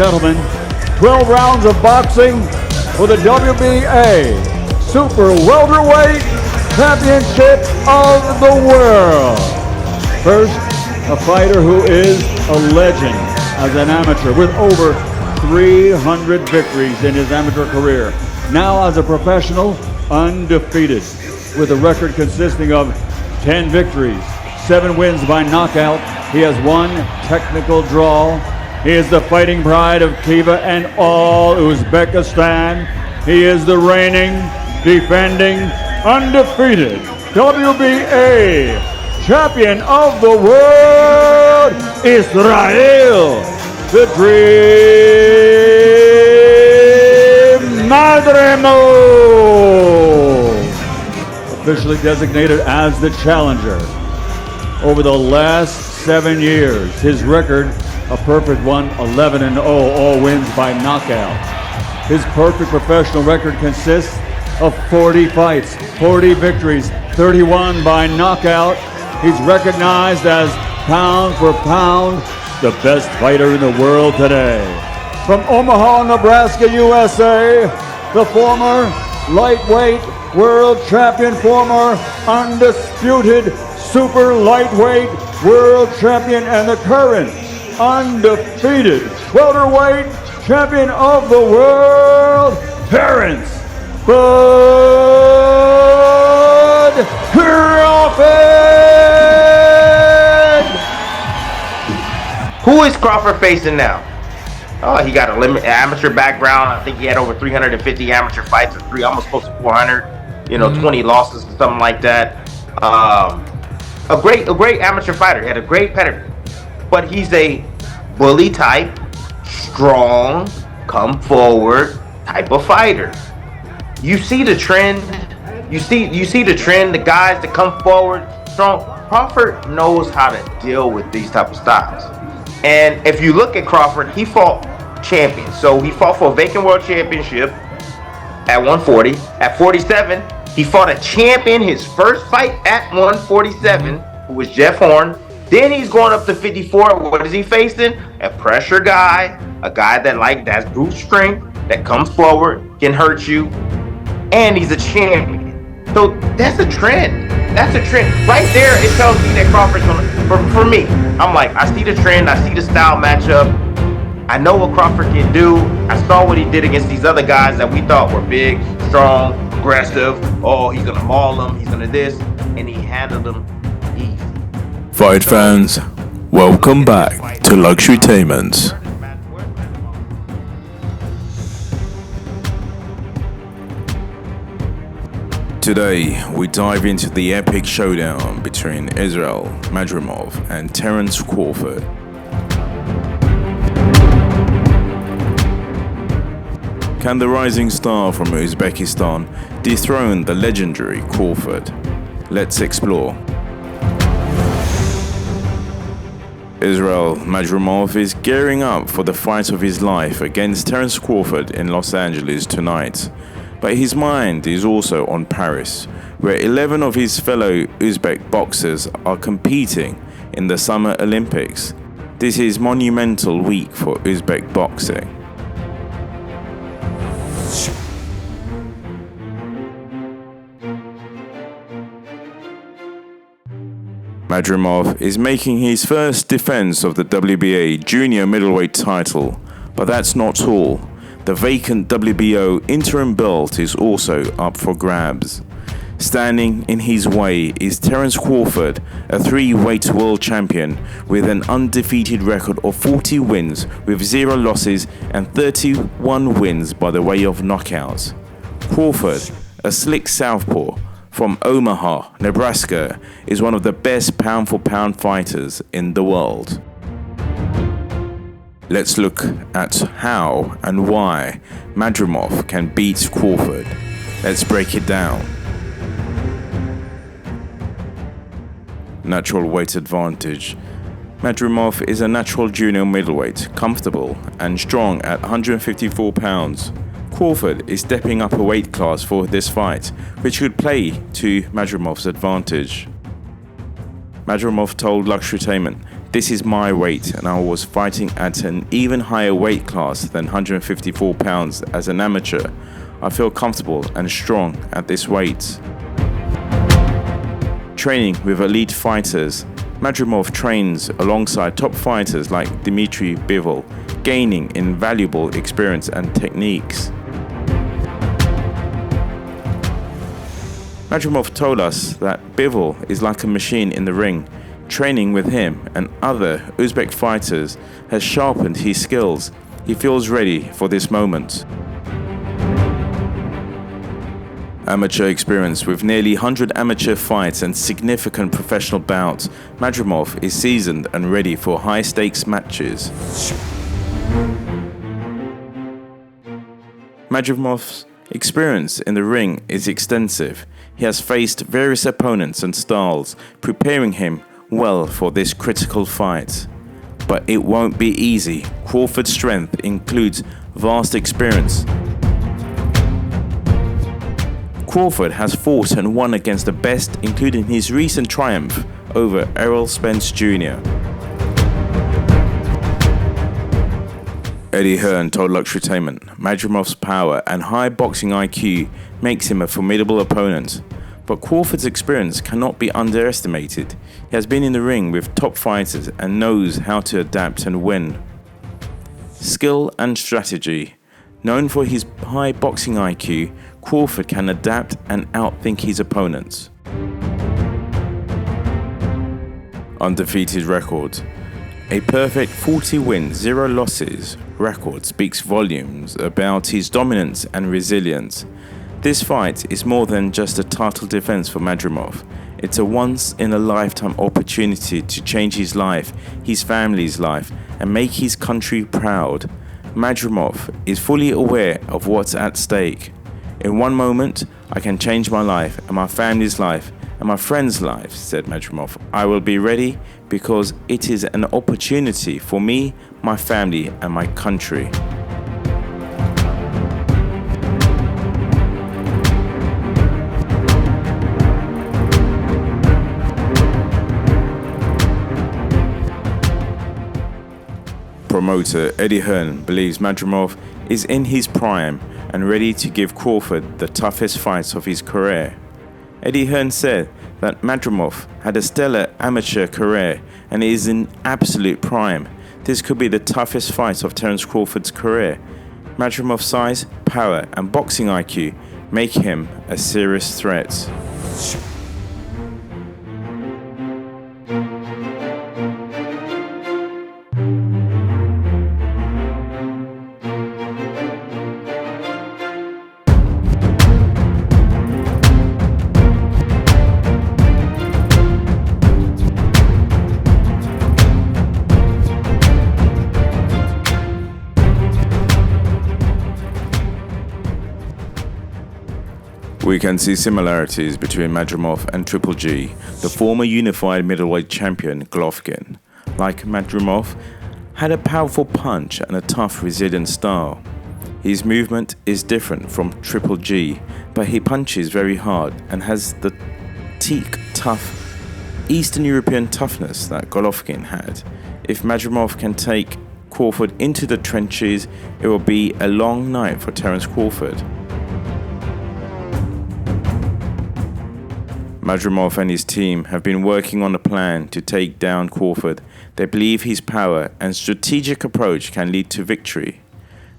Gentlemen, 12 rounds of boxing for the WBA Super Welterweight Championship of the World. First, a fighter who is a legend as an amateur with over 300 victories in his amateur career. Now as a professional, undefeated, with a record consisting of 10 victories, 7 wins by knockout. He has 1 technical draw. He is the fighting pride of Khiva and all Uzbekistan. He is the reigning, defending, undefeated WBA champion of the world, Israil Madrimov, officially designated as the challenger. Over the last 7 years, his record, a perfect one, 11-0, all wins by knockout. His perfect professional record consists of 40 fights, 40 victories, 31 by knockout. He's recognized as, pound for pound, the best fighter in the world today. From Omaha, Nebraska, USA, the former lightweight world champion, former undisputed super lightweight world champion, and the current undefeated welterweight champion of the world, Terence Crawford! Who is Crawford facing now? Oh, he got an amateur background. I think he had over 350 amateur fights, or almost close to 400. 20 losses or something like that. A great amateur fighter. He had a great pedigree, but he's a bully type, strong, come forward type of fighter. You see the trend. You see the trend. The guys that come forward strong. Crawford knows how to deal with these type of styles. And if you look at Crawford, he fought champions. So he fought for a vacant world championship at 140. At 47, he fought a champion his first fight at 147, who was Jeff Horn. Then he's going up to 54. What is he facing? A pressure guy, a guy that's brute strength, that comes forward, can hurt you, and he's a champion. So that's a trend. That's a trend. Right there, it tells me that Crawford's gonna, for me, I'm like, I see the trend, I see the style matchup. I know what Crawford can do. I saw what he did against these other guys that we thought were big, strong, aggressive. Oh, he's gonna maul them, he's gonna this, and he handled them easy. Fight fans, welcome back to Luxury Tainments. Today, we dive into the epic showdown between Israil Madrimov and Terence Crawford. Can the rising star from Uzbekistan dethrone the legendary Crawford? Let's explore. Israil Madrimov is gearing up for the fight of his life against Terence Crawford in Los Angeles tonight. But his mind is also on Paris, where 11 of his fellow Uzbek boxers are competing in the Summer Olympics. This is monumental week for Uzbek boxing. Madrimov is making his first defense of the WBA junior middleweight title, but that's not all. The vacant WBO interim belt is also up for grabs. Standing in his way is Terence Crawford, a 3-weight world champion with an undefeated record of 40 wins with 0 losses and 31 wins by the way of knockouts. Crawford, a slick southpaw from Omaha, Nebraska, is one of the best pound-for-pound fighters in the world. Let's look at how and why Madrimov can beat Crawford. Let's break it down. Natural weight advantage. Madrimov is a natural junior middleweight, comfortable and strong at 154 pounds. Crawford is stepping up a weight class for this fight, which could play to Madrimov's advantage. Madrimov told Luxury Tainment, This is my weight, and I was fighting at an even higher weight class than 154 pounds as an amateur. I feel comfortable and strong at this weight. Training with elite fighters, Madrimov trains alongside top fighters like Dmitry Bivol, gaining invaluable experience and techniques. Madrimov told us that Bivol is like a machine in the ring. Training with him and other Uzbek fighters has sharpened his skills. He feels ready for this moment. Amateur experience with nearly 100 amateur fights and significant professional bouts, Madrimov is seasoned and ready for high-stakes matches. Madrimov's experience in the ring is extensive. He has faced various opponents and styles, preparing him well for this critical fight. But it won't be easy. Crawford's strength includes vast experience. Crawford has fought and won against the best, including his recent triumph over Errol Spence Jr. Eddie Hearn told Luxury Entertainment, Madrimov's power and high boxing IQ makes him a formidable opponent. But Crawford's experience cannot be underestimated. He has been in the ring with top fighters and knows how to adapt and win. Skill and strategy. Known for his high boxing IQ, Crawford can adapt and outthink his opponents. Undefeated record. A perfect 40 wins, 0 losses record speaks volumes about his dominance and resilience. This fight is more than just a title defense for Madrimov. It's a once-in-a-lifetime opportunity to change his life, his family's life, and make his country proud. Madrimov is fully aware of what's at stake. In one moment, I can change my life and my family's life and my friends' lives, said Madrimov. I will be ready because it is an opportunity for me, my family, and my country. Promoter Eddie Hearn believes Madrimov is in his prime and ready to give Crawford the toughest fights of his career. Eddie Hearn said that Madrimov had a stellar amateur career and is in absolute prime. This could be the toughest fight of Terence Crawford's career. Madrimov's size, power, and boxing IQ make him a serious threat. We can see similarities between Madrimov and Triple G, the former unified middleweight champion Golovkin. Like Madrimov, had a powerful punch and a tough, resilient style. His movement is different from Triple G, but he punches very hard and has the teak, tough, Eastern European toughness that Golovkin had. If Madrimov can take Crawford into the trenches, it will be a long night for Terence Crawford. Madrimov and his team have been working on a plan to take down Crawford. They believe his power and strategic approach can lead to victory.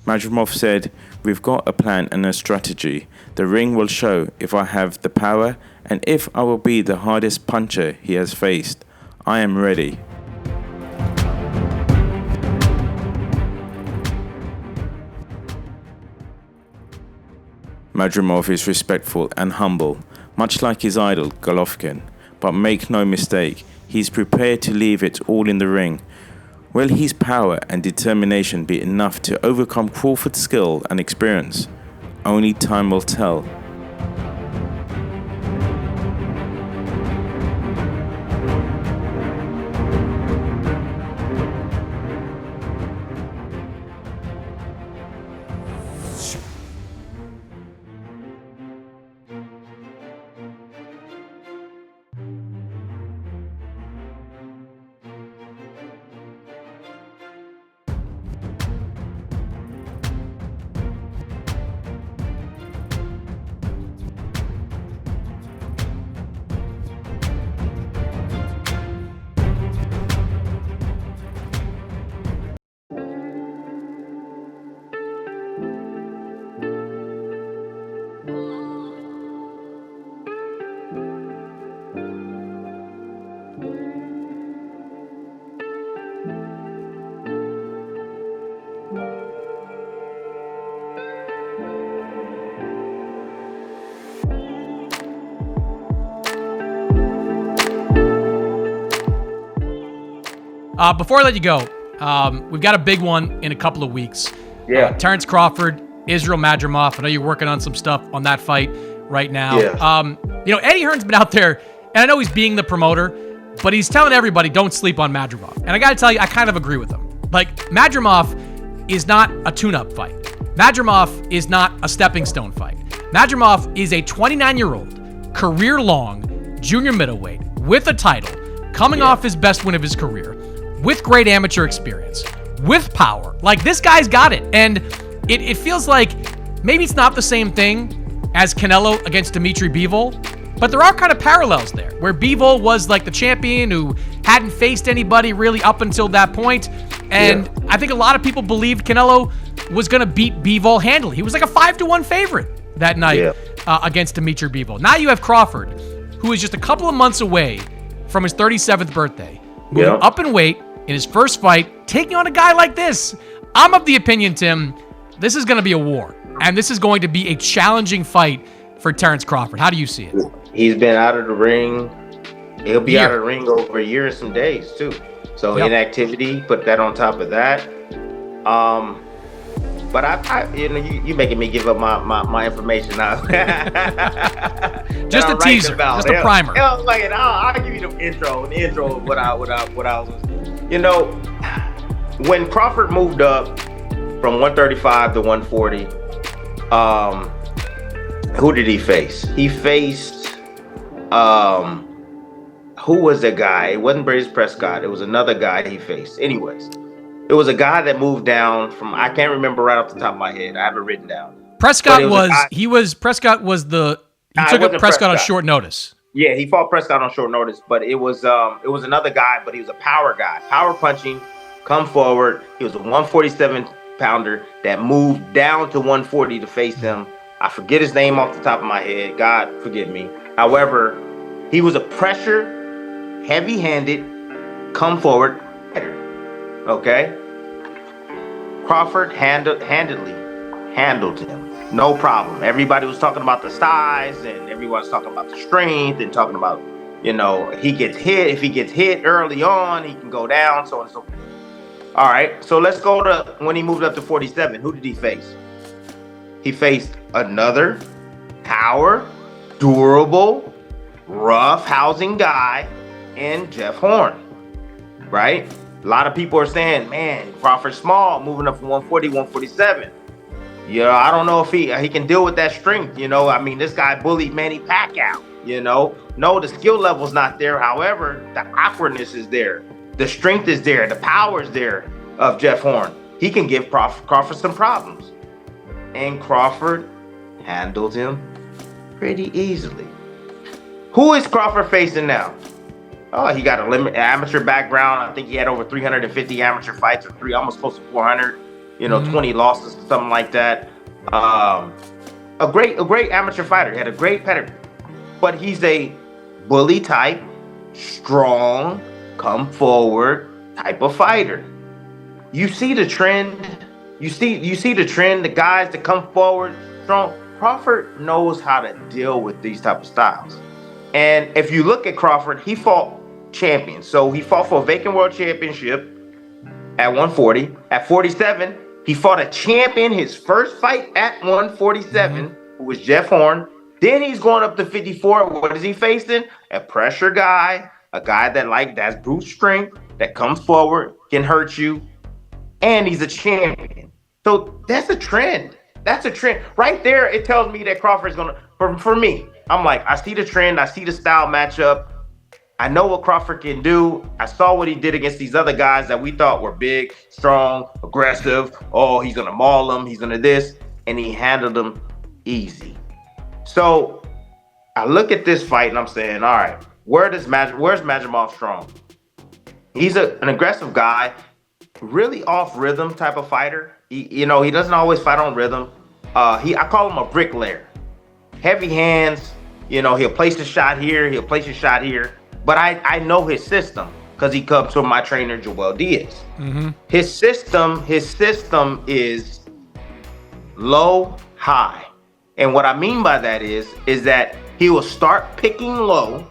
Madrimov said, "We've got a plan and a strategy. The ring will show if I have the power and if I will be the hardest puncher he has faced. I am ready." Madrimov is respectful and humble, much like his idol Golovkin, but make no mistake, he's prepared to leave it all in the ring. Will his power and determination be enough to overcome Crawford's skill and experience? Only time will tell. Before I let you go, we've got a big one in a couple of weeks. Yeah. Terence Crawford, Israil Madrimov. I know you're working on some stuff on that fight right now. Yeah. Eddie Hearn's been out there, and I know he's being the promoter, but he's telling everybody don't sleep on Madrimov. And I got to tell you, I kind of agree with him. Like, Madrimov is not a tune-up fight. Madrimov is not a stepping stone fight. Madrimov is a 29-year-old, career-long junior middleweight with a title, coming off his best win of his career, with great amateur experience, with power. Like, this guy's got it. And it feels like maybe it's not the same thing as Canelo against Dimitri Bivol, but there are kind of parallels there, where Bivol was like the champion who hadn't faced anybody really up until that point. And I think a lot of people believed Canelo was going to beat Bivol handily. He was like a 5-1 favorite that night against Dimitri Bivol. Now you have Crawford, who is just a couple of months away from his 37th birthday, moving up in weight in his first fight, taking on a guy like this. I'm of the opinion, Tim, this is going to be a war, and this is going to be a challenging fight for Terence Crawford. How do you see it? He's been out of the ring. He'll be out of the ring over a year and some days, too. So inactivity, put that on top of that. But you making me give up my information now. Just a teaser, just a primer. I'll give you the intro of what I was. When Crawford moved up from 135 to 140, who did he face? He faced who was the guy? It wasn't Brady Prescott. It was another guy he faced. Anyways, it was a guy that moved down from, I can't remember right off the top of my head. I have it written down. Prescott took Prescott on short notice. Yeah, he fought Prescott on short notice, but it was another guy, but he was a power guy. Power punching, come forward. He was a 147 pounder that moved down to 140 to face him. I forget his name off the top of my head. God forgive me. However, he was a pressure, heavy-handed, come forward fighter. Okay? Crawford handled him. No problem. Everybody was talking about the size, and everyone was talking about the strength, and talking about, he gets hit. If he gets hit early on, he can go down, so on and so forth. All right, so let's go to when he moved up to 47. Who did he face? He faced another power, durable, rough housing guy in Jeff Horn, right? A lot of people are saying, man, Crawford's small, moving up from 140, 147. I don't know if he can deal with that strength. This guy bullied Manny Pacquiao. No, the skill level's not there. However, the awkwardness is there. The strength is there. The power is there of Jeff Horn. He can give Crawford some problems. And Crawford handled him pretty easily. Who is Crawford facing now? Oh, he got an amateur background. I think he had over 350 amateur fights, or almost close to 400. 20 losses, something like that. A great amateur fighter. He had a great pedigree. But he's a bully type, strong, come forward type of fighter. You see the trend. You see the trend. The guys that come forward strong. Crawford knows how to deal with these type of styles. And if you look at Crawford, he fought champions. So he fought for a vacant world championship at 140. At 47, he fought a champion his first fight at 147, who was Jeff Horn. Then he's going up to 54. What is he facing? A pressure guy, a guy that's brute strength, that comes forward, can hurt you, and he's a champion. So that's a trend. That's a trend. Right there, it tells me that Crawford's going to, for me, I'm like, I see the trend, I see the style matchup. I know what Crawford can do. I saw what he did against these other guys that we thought were big, strong, aggressive. Oh, he's going to maul them. He's going to this. And he handled them easy. So I look at this fight and I'm saying, all right, where's Madrimov strong? He's an aggressive guy, really off rhythm type of fighter. He doesn't always fight on rhythm. I call him a bricklayer. Heavy hands. He'll place the shot here. He'll place a shot here. But I know his system because he comes from my trainer, Joel Diaz. His system is low, high. And what I mean by that is that he will start picking low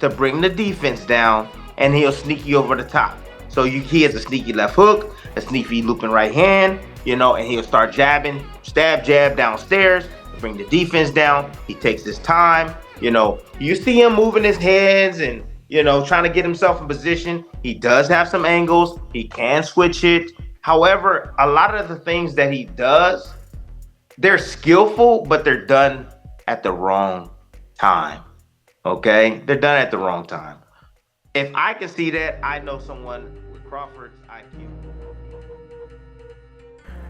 to bring the defense down, and he'll sneak you over the top. So he has a sneaky left hook, a sneaky looping right hand, you know, and he'll start jabbing, stab, jab downstairs, bring the defense down. He takes his time, you know. You see him moving his hands and, you know, trying to get himself in position. He does have some angles. He can switch it. However, a lot of the things that he does, they're skillful, but they're done at the wrong time. Okay? They're done at the wrong time. If I can see that, I know someone with Crawford's IQ.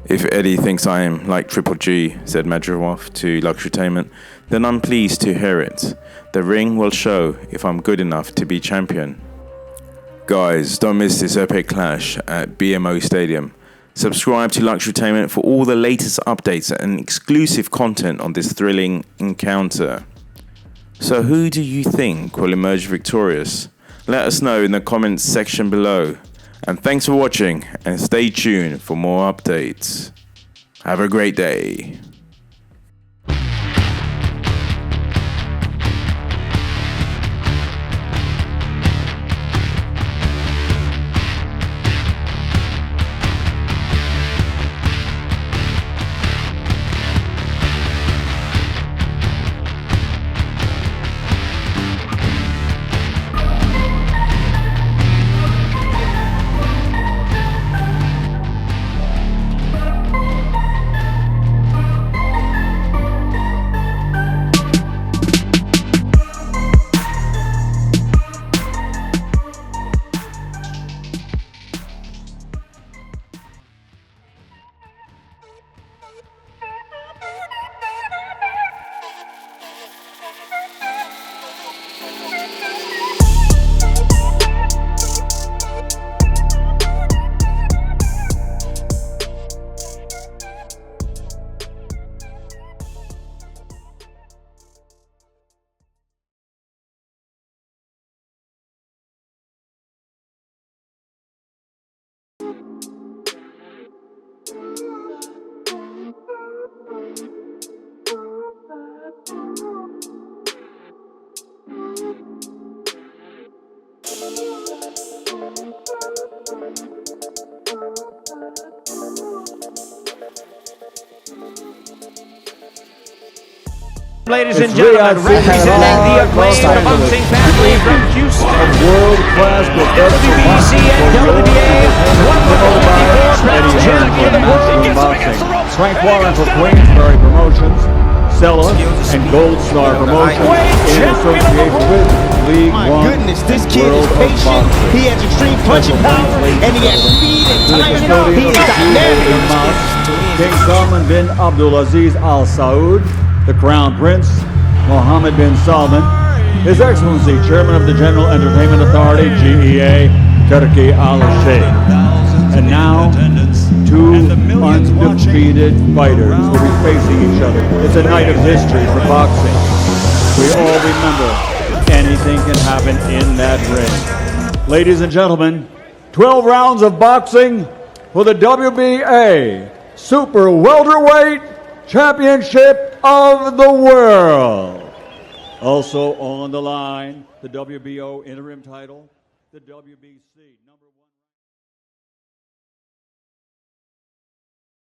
If Eddie thinks I am like Triple G, said Madrimov to Luxurytainment, then I'm pleased to hear it. The ring will show if I'm good enough to be champion. Guys, don't miss this epic clash at BMO Stadium. Subscribe to Luxurytainment for all the latest updates and exclusive content on this thrilling encounter. So who do you think will emerge victorious? Let us know in the comments section below. And thanks for watching, and stay tuned for more updates. Have a great day. Ladies and It's gentlemen, Riyadh representing the acclaimed City. boxing family from Houston, World-class professional WBC and WBA, Eddie Hearn for Maximum Boxing, Frank Warren for Queensberry Promotions, Sella and Gold Star Promotions in association with League My One goodness, this kid World is of patient. Boxing. He has extreme punching power, and he has speed and To the timing. custodian He of is the dynamic. in Mosque, King Salman bin Abdulaziz Al Saud, the Crown Prince, Mohammed bin Salman, His Excellency, Chairman of the General Entertainment Authority, GEA, Turki Al Sheikh. And now, two undefeated fighters will be facing each other. It's a night of history for boxing. We all remember anything can happen in that ring. Ladies and gentlemen, 12 rounds of boxing for the WBA Super Welterweight Championship of the World. Also on the line, the WBO interim title, the WBC #1.